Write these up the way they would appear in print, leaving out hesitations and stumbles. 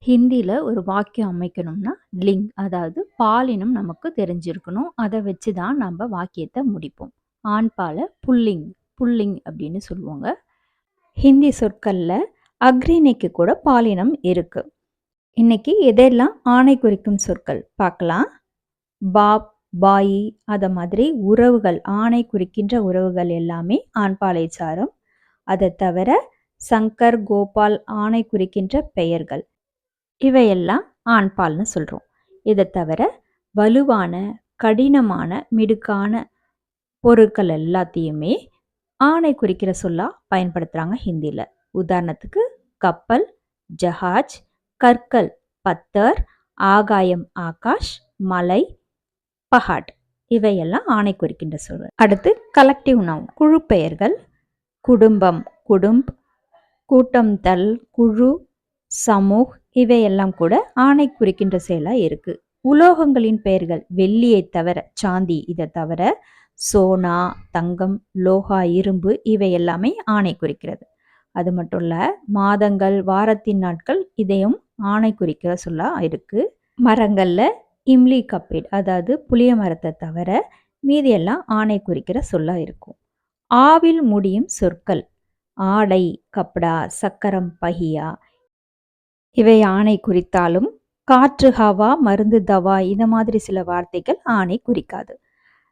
ஹிந்தியில ஒரு வாக்கியம் அமைக்கணும்னா, லிங் அதாவது பாலினம் நமக்கு தெரிஞ்சிருக்கணும். அத வச்சு தான் நம்ப வாக்கியத்த முடிப்போம். ஆண் பால புல்லிங், புல்லிங் அப்படின்னு சொல்லுவாங்க. ஹிந்தி சொற்கள்ல அஃறிணைக்கு கூட பாலினம் இருக்கு. இன்னைக்கு எதெல்லாம் ஆணை குறிக்கும் சொற்கள் பார்க்கலாம். பாப், பாயி அத மாதிரி உறவுகள், ஆணை குறிக்கின்ற உறவுகள் எல்லாமே ஆண்பாலை சாரும். அதை தவிர சங்கர், கோபால் ஆணை குறிக்கின்ற பெயர்கள். இவையெல்லாம் ஆண்பால்னு சொல்கிறோம். இதை தவிர வலுவான, கடினமான, மிடுக்கான பொருட்கள் எல்லாத்தையுமே ஆணை குறிக்கிற சொல்லா பயன்படுத்துகிறாங்க ஹிந்தியில். உதாரணத்துக்கு கப்பல், ஜஹாஜ், கற்கள், பத்தர், ஆகாயம், ஆகாஷ், மலை, பஹாட் இவையெல்லாம் ஆணை குறிக்கின்ற சொல். அடுத்து கலெக்டிவ் நவுன், குழு பெயர்கள். குடும்பம், குடும்ப், கூட்டம், தல், குழு, சமூக் இவையெல்லாம் கூட ஆணை குறிக்கின்ற செயலாக இருக்கு. உலோகங்களின் பெயர்கள் வெள்ளியை தவிர, சாந்தி இதை தவிர சோனா, தங்கம், லோகா, இரும்பு இவை எல்லாமே ஆணை குறிக்கிறது. அது மட்டும் இல்ல, மாதங்கள், வாரத்தின் நாட்கள் இதையும் ஆணை குறிக்கிற சொல்லா இருக்கு. மரங்கள்ல இம்லி கப்பீட் அதாவது புளிய மரத்தை தவிர மீதி எல்லாம் ஆணை குறிக்கிற சொல்லா இருக்கும். ஆவில் முடியும் சொற்கள் ஆடை, கப்டா, சக்கரம், பஹியா இவை ஆணை குறித்தாலும் காற்று, ஹவா, மருந்து, தவா இந்த மாதிரி சில வார்த்தைகள் ஆணை குறிக்காது.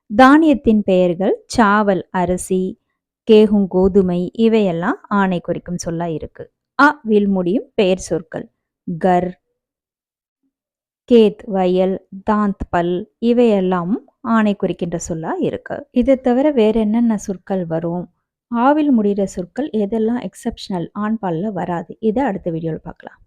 தானியத்தின் பெயர்கள் சாவல் அரிசி, கேகும் கோதுமை இவையெல்லாம் ஆணை குறிக்கும் சொல்லா இருக்கு. அ வில் முடியும் பெயர் சொற்கள் கர், கேத் வயல், தாந்த் பல் இவையெல்லாம் ஆணை குறிக்கின்ற சொல்லா இருக்கு. இதை தவிர வேற என்னென்ன சொற்கள் வரும்? ஆவில் முடிகிற சொற்கள் எதெல்லாம் எக்ஸப்ஷனல் ஆண்பாலில் வராது? இதை அடுத்த வீடியோவில் பார்க்கலாம்.